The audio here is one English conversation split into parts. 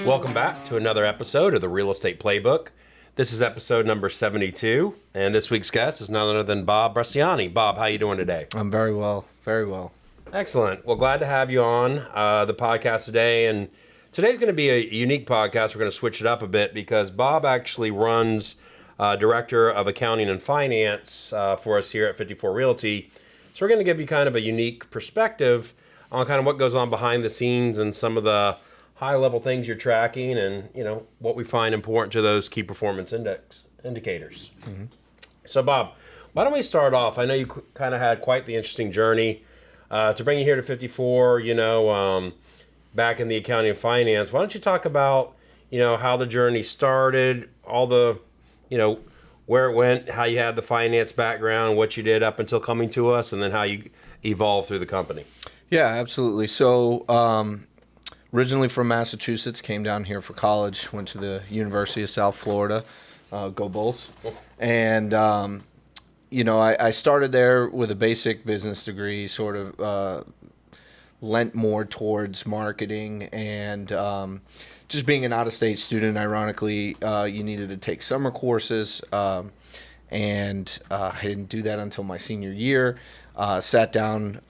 Welcome back to another episode of the Real Estate Playbook. This is episode number 72, and this week's guest is none other than Bob Bresciani. Bob, how you doing today? I'm very well, very well. Excellent. Well, glad to have you on the podcast today, and today's going to be a unique podcast. We're going to switch it up a bit because Bob actually runs Director of Accounting and Finance for us here at 54 Realty. So we're going to give you kind of a unique perspective on kind of what goes on behind the scenes and some of the high-level things you're tracking and, you know, what we find important to those key performance indicators. Mm-hmm. So, Bob, why don't we start off? I know you kind of had quite the interesting journey to bring you here to 54, back in the accounting and finance. Why don't you talk about, how the journey started, all the, where it went, how you had the finance background, what you did up until coming to us, and then how you evolved through the company. Yeah, absolutely. So, originally from Massachusetts, came down here for college, went to the University of South Florida, go Bolts. And, I started there with a basic business degree, sort of lent more towards marketing and just being an out-of-state student, ironically, you needed to take summer courses, and I didn't do that until my senior year. Sat down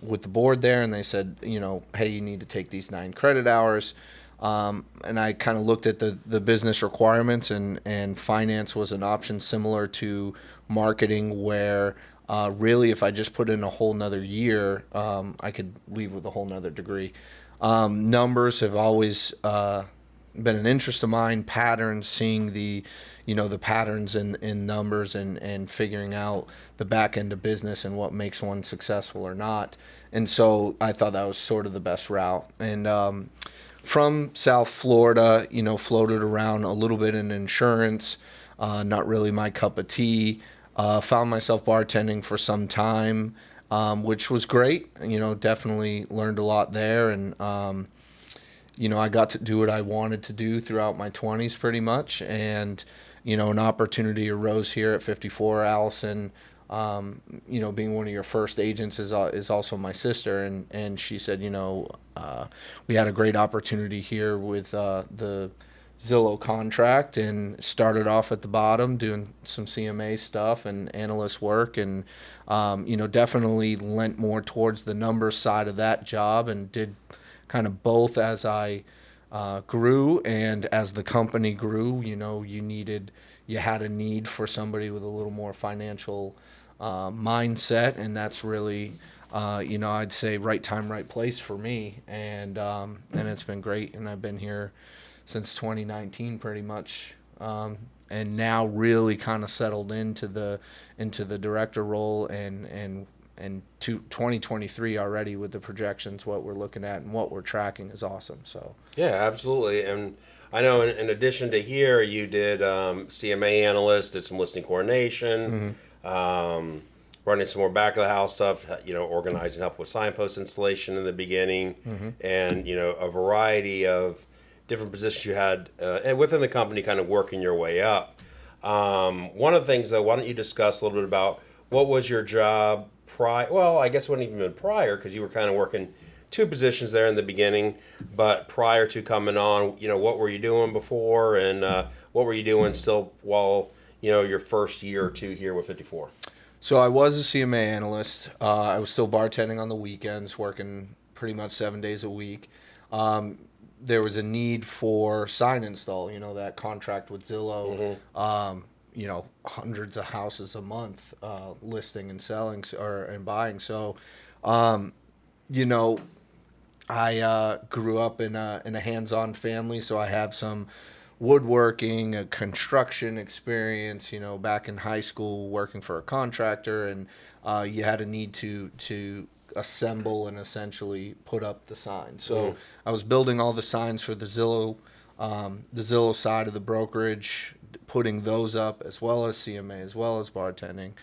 with the board there, and they said, hey, you need to take these 9 credit hours. And I kind of looked at the business requirements, and finance was an option similar to marketing where really if I just put in a whole nother year, I could leave with a whole nother degree. Numbers have always been an interest of mine, patterns, seeing the patterns in numbers and figuring out the back end of business and what makes one successful or not. And so I thought that was sort of the best route. And from South Florida, floated around a little bit in insurance, not really my cup of tea. Found myself bartending for some time, which was great. Definitely learned a lot there. And I got to do what I wanted to do throughout my 20s pretty much. And, an opportunity arose here at 54. Allison, being one of your first agents is also my sister. And she said, we had a great opportunity here with the Zillow contract, and started off at the bottom doing some CMA stuff and analyst work, and definitely lent more towards the numbers side of that job, and did kind of both as I grew and as the company grew. You had a need for somebody with a little more financial mindset, and that's really I'd say right time, right place for me, and it's been great, and I've been here since 2019 pretty much, and now really kind of settled into the director role, and to 2023 already with the projections, what we're looking at and what we're tracking is awesome. So yeah, absolutely. And I know in addition to here, you did CMA analyst, did some listing coordination, running some more back of the house stuff, organizing, help with signpost installation in the beginning, and a variety of different positions you had and within the company, kind of working your way up. One of the things, though, why don't you discuss a little bit about what was your job prior? Well, I guess it wouldn't even been prior, because you were kind of working 2 positions there in the beginning. But prior to coming on, what were you doing before, and what were you doing still while your first year or 2 here with 54? So I was a CMA analyst. I was still bartending on the weekends, working pretty much 7 days a week. There was a need for sign install, that contract with Zillow, hundreds of houses a month, listing and selling and buying. So, I grew up in a hands-on family, so I have some woodworking, a construction experience, back in high school working for a contractor, and you had a need to assemble and essentially put up the sign. So I was building all the signs for the Zillow side of the brokerage, putting those up, as well as CMA, as well as bartending.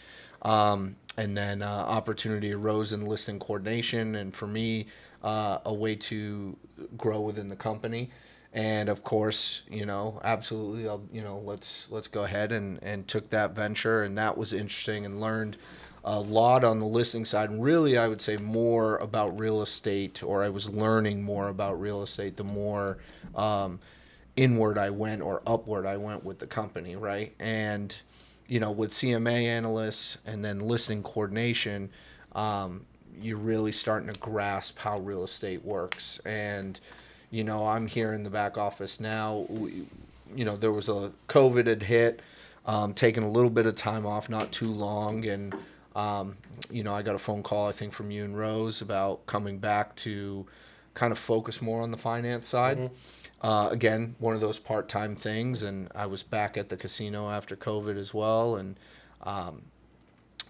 And then opportunity arose in listing coordination, and for me, a way to grow within the company. And of course, absolutely, let's go ahead and took that venture, and that was interesting, and learned a lot on the listing side. And really, I would say more about real estate, or I was learning more about real estate the more inward I went or upward I went with the company, right? And, with CMA analysts and then listing coordination, you're really starting to grasp how real estate works. And, I'm here in the back office now. There was COVID had hit, taking a little bit of time off, not too long. And, I got a phone call, I think, from you and Rose about coming back to kind of focus more on the finance side. Mm-hmm. Again, one of those part-time things. And I was back at the casino after COVID as well. And,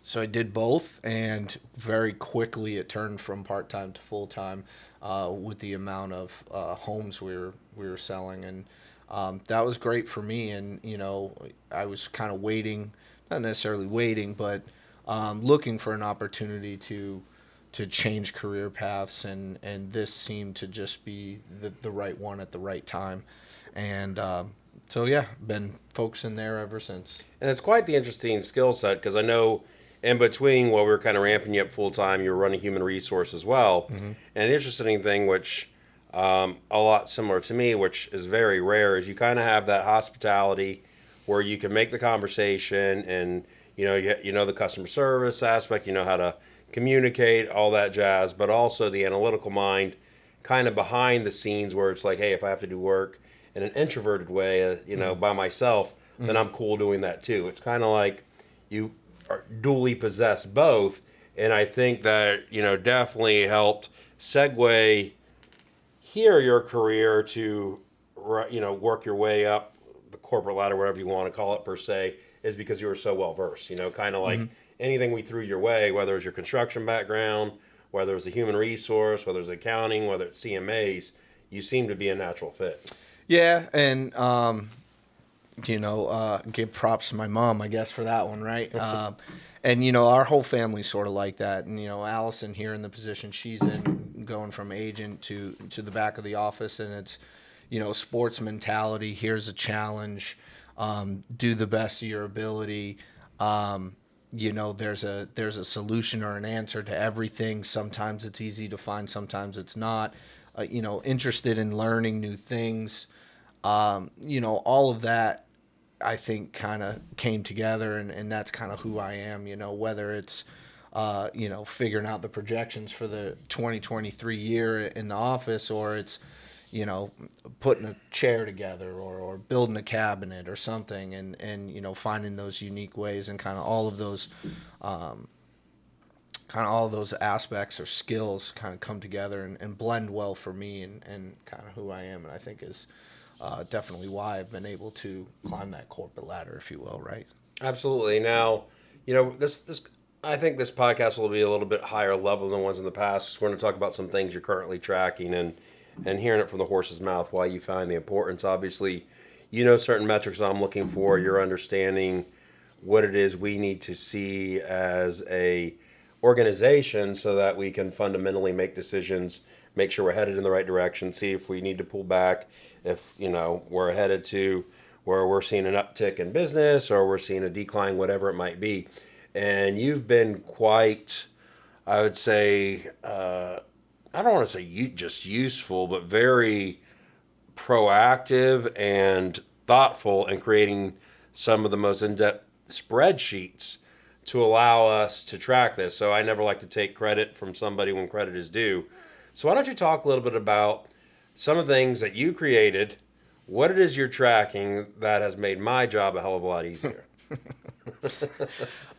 so I did both, and very quickly it turned from part-time to full-time with the amount of homes we were selling, and that was great for me. And I was kind of waiting, not necessarily waiting, but looking for an opportunity to change career paths, and this seemed to just be the right one at the right time, and so yeah, been focusing there ever since. And it's quite the interesting skill set, because I know in between, while we were kind of ramping you up full time, you were running human resource as well. Mm-hmm. And the interesting thing, which a lot similar to me, which is very rare, is you kind of have that hospitality where you can make the conversation, and you know the customer service aspect, you know how to communicate, all that jazz, but also the analytical mind kind of behind the scenes, where it's like, hey, if I have to do work in an introverted way, by myself, then I'm cool doing that too. It's kind of like you are duly possess both, and I think that definitely helped segue here your career to work your way up the corporate ladder, whatever you want to call it per se, is because you were so well versed. Kind of like anything we threw your way, whether it's your construction background, whether it's the human resource, whether it's accounting, whether it's CMAs, you seem to be a natural fit. Yeah, and give props to my mom, I guess, for that one, right? And our whole family's sort of like that. And Allison here in the position she's in, going from agent to the back of the office, and it's sports mentality. Here's a challenge. Do the best of your ability. There's a solution or an answer to everything. Sometimes it's easy to find, sometimes it's not. Interested in learning new things. All of that, I think, kind of came together, and that's kind of who I am. Whether it's figuring out the projections for the 2023 year in the office, or it's putting a chair together, or building a cabinet or something, and finding those unique ways, and kind of all of those aspects or skills kind of come together and blend well for me, and kind of who I am, and I think is definitely why I've been able to climb that corporate ladder, if you will, right? Absolutely. Now, this I think this podcast will be a little bit higher level than ones in the past, because we're going to talk about some things you're currently tracking, and hearing it from the horse's mouth why you find the importance. Obviously, certain metrics I'm looking for. You're understanding what it is we need to see as a organization, so that we can fundamentally make decisions, make sure we're headed in the right direction, see if we need to pull back, if we're headed to where we're seeing an uptick in business, or we're seeing a decline, whatever it might be. And you've been quite, I would say, I don't want to say just useful, but very proactive and thoughtful in creating some of the most in-depth spreadsheets to allow us to track this. So I never like to take credit from somebody when credit is due. So why don't you talk a little bit about some of the things that you created, what it is you're tracking that has made my job a hell of a lot easier.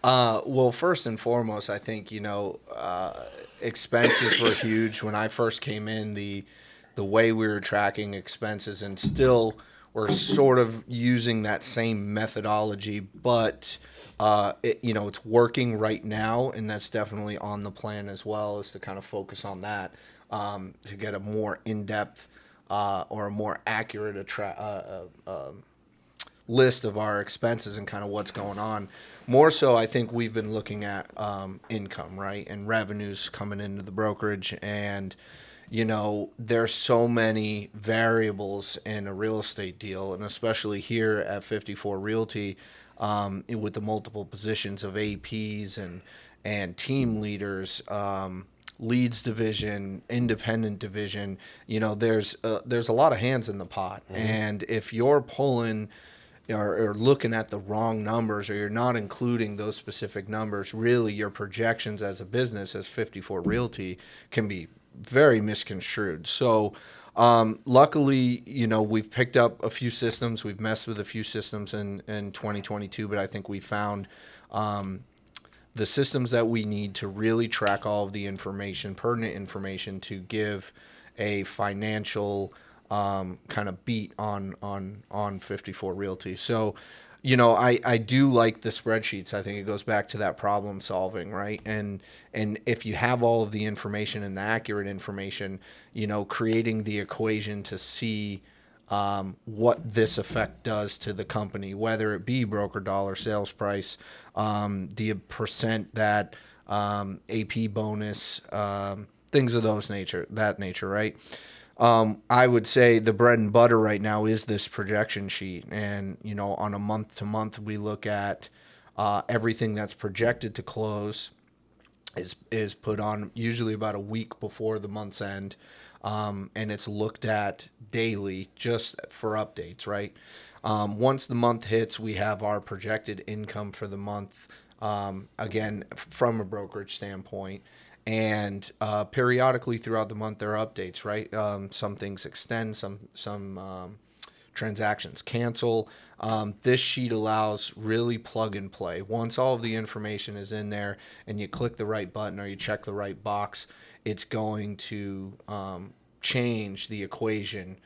Well, first and foremost, I think, expenses were huge. When I first came in, the way we were tracking expenses, and still we're sort of using that same methodology, but it's working right now, and that's definitely on the plan as well, is to kind of focus on that, to get a more in-depth or a more accurate list of our expenses and kind of what's going on. More so, I think we've been looking at income, right, and revenues coming into the brokerage. And there's so many variables in a real estate deal, and especially here at 54 Realty, with the multiple positions of APs and team leaders, leads division, independent division. There's a lot of hands in the pot, and if you're pulling or looking at the wrong numbers, or you're not including those specific numbers, really your projections as a business, as 54 Realty, can be very misconstrued. So luckily, we've picked up a few systems. We've messed with a few systems in 2022, but I think we found the systems that we need to really track all of the information, pertinent information, to give a financial kind of beat on 54 Realty. So, I do like the spreadsheets. I think it goes back to that problem solving, right? And if you have all of the information and the accurate information, creating the equation to see what this effect does to the company, whether it be broker dollar, sales price, the percent that AP bonus, things of that nature, right? I would say the bread and butter right now is this projection sheet. And, on a month to month, we look at everything that's projected to close is put on usually about a week before the month's end. And it's looked at daily just for updates, right? Once the month hits, we have our projected income for the month, again, from a brokerage standpoint. And periodically throughout the month, there are updates, right? Some things extend, some transactions cancel. This sheet allows really plug and play. Once all of the information is in there and you click the right button or you check the right box, it's going to change the equation,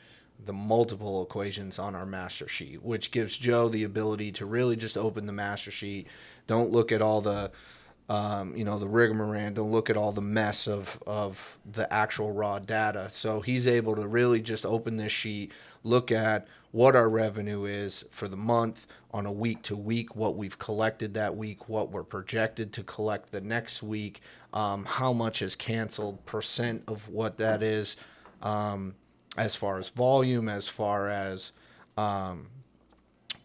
the multiple equations on our master sheet, which gives Joe the ability to really just open the master sheet. Don't look at all the the rigmarole, don't look at all the mess of the actual raw data. So he's able to really just open this sheet, look at what our revenue is for the month on a week to week, what we've collected that week, what we're projected to collect the next week, how much is canceled, percent of what that is, as far as volume, as far as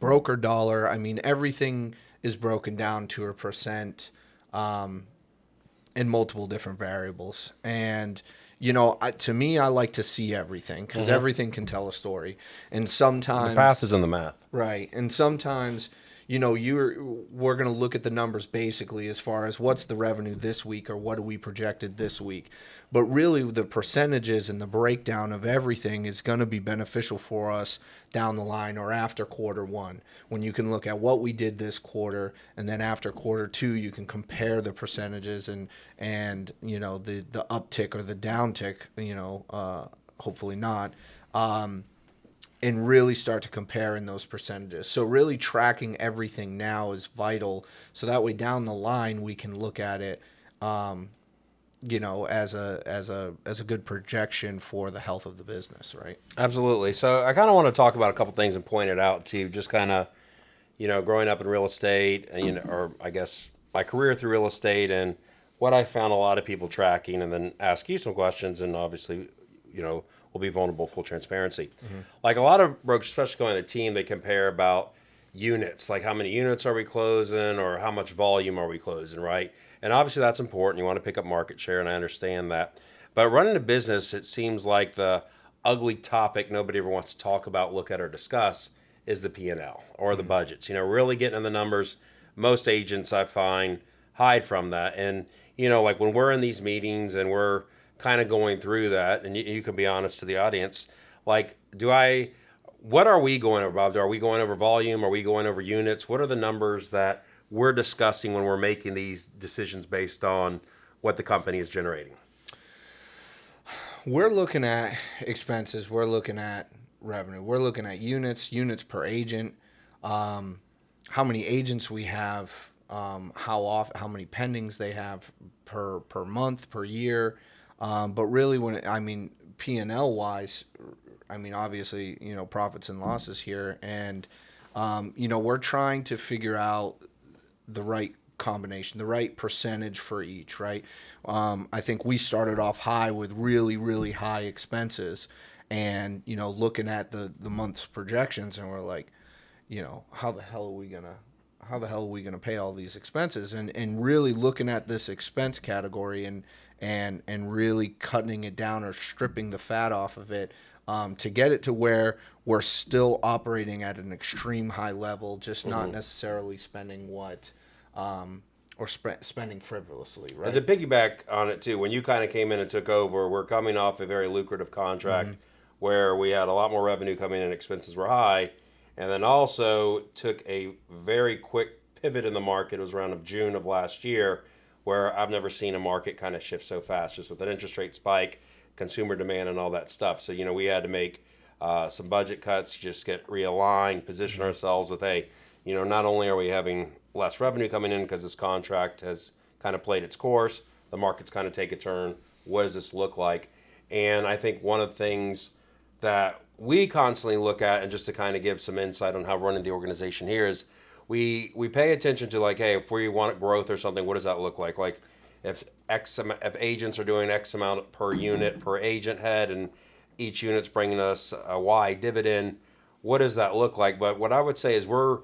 broker dollar. I mean, everything is broken down to a percent in multiple different variables. And, to me, I like to see everything because everything can tell a story. And sometimes the path is in the math. Right. And sometimes, we're going to look at the numbers basically as far as what's the revenue this week or what do we projected this week. But really the percentages and the breakdown of everything is going to be beneficial for us down the line or after quarter one, when you can look at what we did this quarter, and then after quarter two, you can compare the percentages and the uptick or the downtick, hopefully not, and really start to compare in those percentages. So really tracking everything now is vital. So that way down the line, we can look at it, as a good projection for the health of the business, right? Absolutely. So I kind of want to talk about a couple things and point it out to you, just kind of, growing up in real estate, and, or I guess my career through real estate, and what I found a lot of people tracking, and then ask you some questions, and obviously, we'll be vulnerable, full transparency. Like a lot of brokers, especially going to team, they compare about units, like how many units are we closing or how much volume are we closing, right? And obviously that's important. You want to pick up market share, and I understand that. But running a business, it seems like the ugly topic nobody ever wants to talk about, look at, or discuss is the P&L or the budgets. Really getting in the numbers. Most agents, I find, hide from that. And, like when we're in these meetings and we're kind of going through that, and you can be honest to the audience, like, what are we going over, Bob? Are we going over volume? Are we going over units? What are the numbers that we're discussing when we're making these decisions based on what the company is generating? We're looking at expenses. We're looking at revenue. We're looking at units per agent, how many agents we have, how many pendings they have per month, per year. But really, P&L wise, obviously, profits and losses here. And, we're trying to figure out the right combination, the right percentage for each, right? I think we started off high with really, really high expenses, and, looking at the month's projections, and we're like, how the hell are we gonna how the hell are we going to pay all these expenses? And really looking at this expense category and really cutting it down or stripping the fat off of it, to get it to where we're still operating at an extreme high level, just not necessarily spending spending frivolously, right? And to piggyback on it too, when you kind of came in and took over, we're coming off a very lucrative contract where we had a lot more revenue coming in, expenses were high, and then also took a very quick pivot in the market. It was around June of last year, where I've never seen a market kind of shift so fast, just with an interest rate spike, consumer demand, and all that stuff. So, we had to make some budget cuts, just get realigned, position ourselves with, hey, not only are we having less revenue coming in because this contract has kind of played its course, the market's kind of take a turn. What does this look like? And I think one of the things that we constantly look at, and just to kind of give some insight on how running the organization here, is we pay attention to, like, hey, if we want growth or something, what does that look like? Like, if agents are doing X amount per unit per agent head, and each unit's bringing us a Y dividend, what does that look like? But what I would say is we're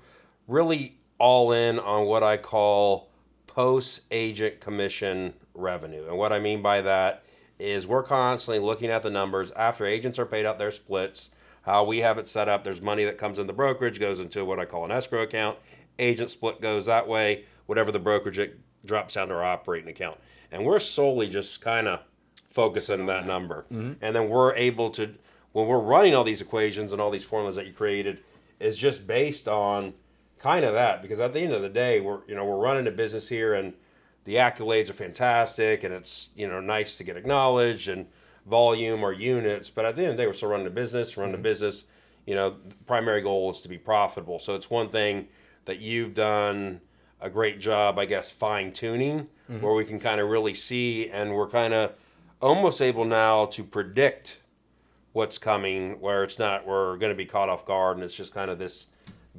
really all in on what I call post-agent commission revenue. And what I mean by that is we're constantly looking at the numbers after agents are paid out their splits, how we have it set up. There's money that comes in the brokerage, goes into what I call an escrow account. Agent split goes that way. Whatever the brokerage, it drops down to our operating account. And we're solely just kind of focusing on that number. And then we're able to, when we're running all these equations and all these formulas that you created, is just based on kind of that. Because at the end of the day, we're running a business here, and the accolades are fantastic, and it's nice to get acknowledged and volume or units. But at the end of the day, we're still running a business. The primary goal is to be profitable. So it's one thing that you've done a great job, I guess, fine tuning, where we can kind of really see, and we're kind of almost able now to predict what's coming, where it's not, we're going to be caught off guard, and it's just kind of this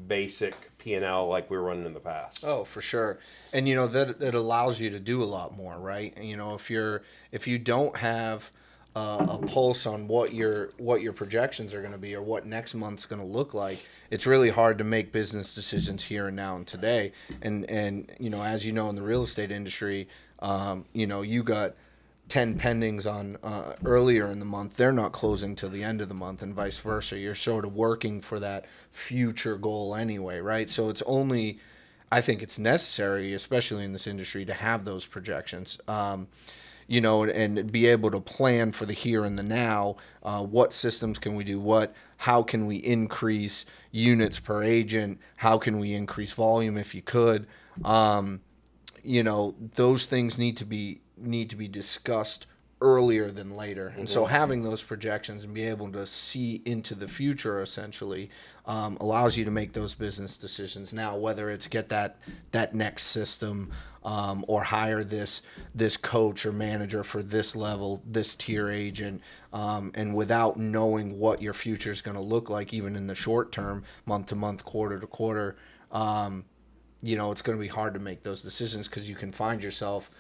basic P&L like we were running in the past. Oh, for sure. And that it allows you to do a lot more, right? If you don't have a pulse on what your projections are going to be, or what next month's going to look like, it's really hard to make business decisions here and now and today. And as in the real estate industry, you got 10 pendings on earlier in the month, they're not closing till the end of the month, and vice versa. You're sort of working for that future goal anyway, right? So I think it's necessary, especially in this industry, to have those projections, and be able to plan for the here and the now. What systems can we do? How can we increase units per agent? How can we increase volume if you could? Those things need to be discussed earlier than later. And so having those projections and be able to see into the future essentially allows you to make those business decisions now, whether it's get that next system, or hire this coach or manager for this level, this tier agent, and without knowing what your future is going to look like, even in the short term, month to month, quarter to quarter, it's going to be hard to make those decisions, because you can find yourself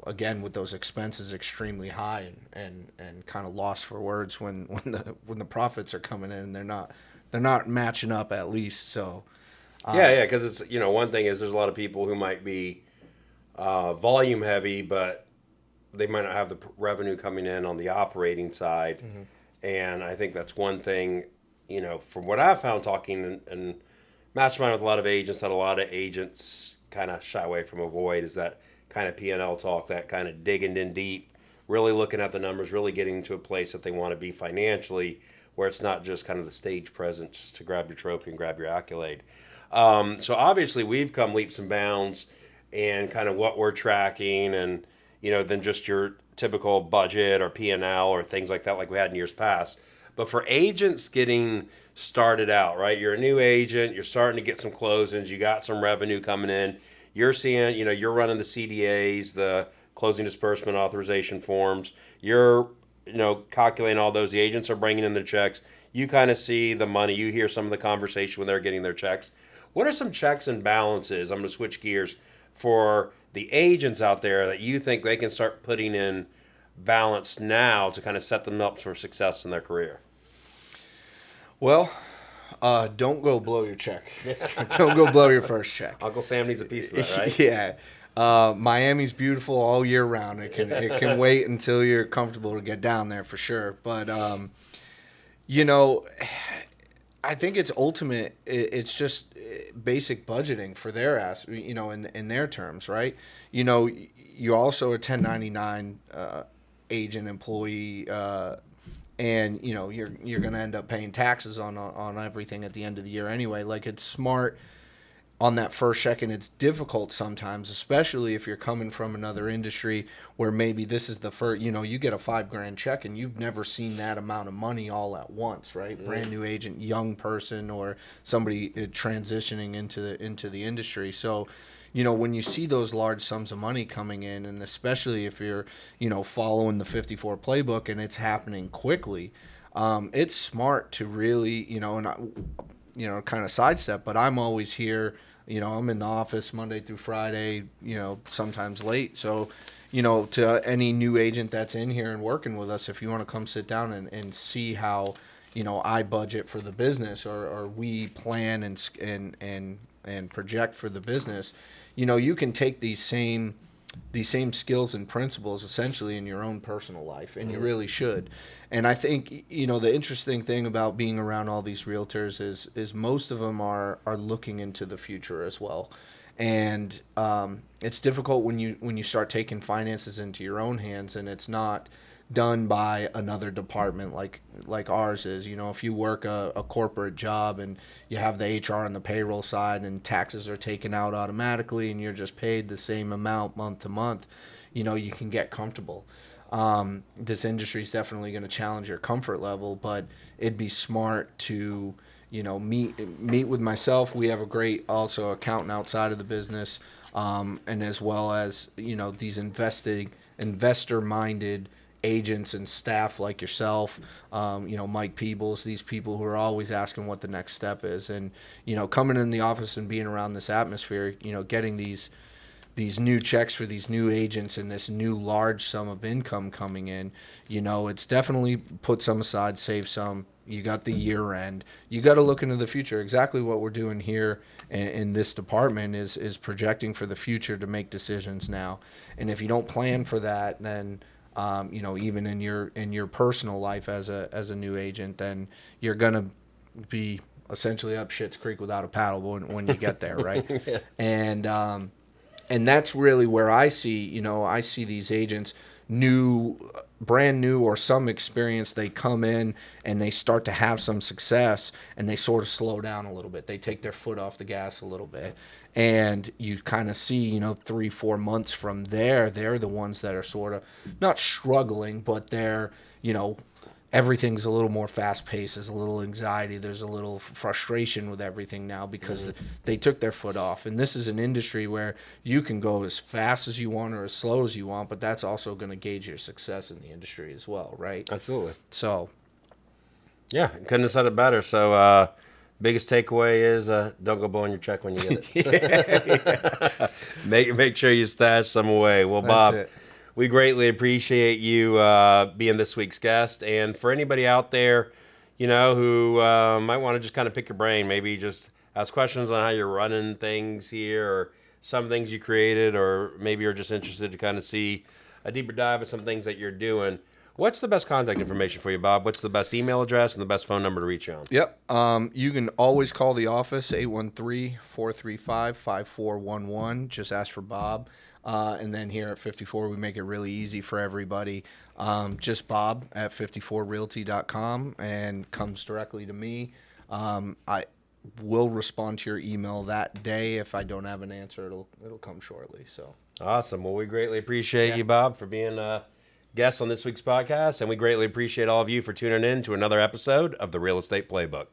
again, with those expenses extremely high and kind of lost for words when the profits are coming in and they're not matching up, at least. So because it's one thing is there's a lot of people who might be volume heavy, but they might not have the revenue coming in on the operating side. And I think that's one thing, from what I've found talking and mastermind with a lot of agents, that a lot of agents kind of shy away from, avoid, is that kind of P&L talk, that kind of digging in deep, really looking at the numbers, really getting to a place that they want to be financially, where it's not just kind of the stage presence to grab your trophy and grab your accolade. So obviously we've come leaps and bounds in kind of what we're tracking, and than just your typical budget or P&L or things like that, like we had in years past. But for agents getting started out, right? You're a new agent, you're starting to get some closings, you got some revenue coming in. You're seeing, you're running the CDAs, the closing disbursement authorization forms. You're, calculating all those. The agents are bringing in their checks. You kind of see the money. You hear some of the conversation when they're getting their checks. What are some checks and balances? I'm going to switch gears for the agents out there that you think they can start putting in balance now to kind of set them up for success in their career. Well, Don't go blow your check. Don't go blow your first check. Uncle Sam needs a piece of that, right? Yeah. Miami's beautiful all year round. It can wait until you're comfortable to get down there for sure. But you know, I think it's ultimate. It's just basic budgeting for their ass. You know, in their terms, right? You know, you're also a 1099 agent employee. And you know you're gonna end up paying taxes on everything at the end of the year anyway. Like, it's smart on that first check, and it's difficult sometimes, especially if you're coming from another industry where maybe this is the first. You know, you get a $5,000 check and you've never seen that amount of money all at once, right? Mm. Brand new agent, young person, or somebody transitioning into the industry. So, you know, when you see those large sums of money coming in, and especially if you're, you know, following the 54 playbook and it's happening quickly, it's smart to really, you know, kind of sidestep. But I'm always here, you know, I'm in the office Monday through Friday, you know, sometimes late. So, you know, to any new agent that's in here and working with us, if you want to come sit down and see how, you know, I budget for the business, or we plan and project for the business, you know, you can take these same skills and principles essentially in your own personal life, and you really should. And I think, you know, the interesting thing about being around all these realtors is most of them are looking into the future as well. And it's difficult when you start taking finances into your own hands, and it's not done by another department like ours is. You know, if you work a corporate job and you have the HR and the payroll side, and taxes are taken out automatically and you're just paid the same amount month to month, you know, you can get comfortable. This industry is definitely going to challenge your comfort level, but it'd be smart to, you know, meet with myself. We have a great also accountant outside of the business, and as well as, you know, these investor-minded agents and staff like yourself, you know, Mike Peebles, these people who are always asking what the next step is. And, you know, coming in the office and being around this atmosphere, you know, getting these new checks for these new agents and this new large sum of income coming in, you know, it's definitely put some aside, save some. You got the year end. You got to look into the future. Exactly what we're doing here in this department is projecting for the future to make decisions now. And if you don't plan for that, then you know, even in your personal life as a new agent, then you're gonna be essentially up shit's creek without a paddle when you get there, right? Yeah. And that's really where I see these agents brand new or some experience. They come in and they start to have some success, and they sort of slow down a little bit. They take their foot off the gas a little bit, and you kind of see, you know, 3-4 months from there, they're the ones that are sort of not struggling, but they're, you know, everything's a little more fast-paced. There's a little anxiety. There's a little frustration with everything now because they took their foot off. And this is an industry where you can go as fast as you want or as slow as you want, but that's also going to gauge your success in the industry as well, right? Absolutely. So, yeah, couldn't have said it better. So, biggest takeaway is don't go blowing your check when you get it. Yeah. Make sure you stash some away. Well, Bob, we greatly appreciate you being this week's guest. And for anybody out there, you know, who might want to just kind of pick your brain, maybe just ask questions on how you're running things here, or some things you created, or maybe you're just interested to kind of see a deeper dive of some things that you're doing. What's the best contact information for you, Bob? What's the best email address and the best phone number to reach you on? Yep. You can always call the office, 813-435-5411. Just ask for Bob. And then here at 54, we make it really easy for everybody. Just Bob at 54realty.com, and comes directly to me. I will respond to your email that day. If I don't have an answer, it'll come shortly. So awesome. Well, we greatly appreciate you, Bob, for being guest on this week's podcast, and we greatly appreciate all of you for tuning in to another episode of the Real Estate Playbook.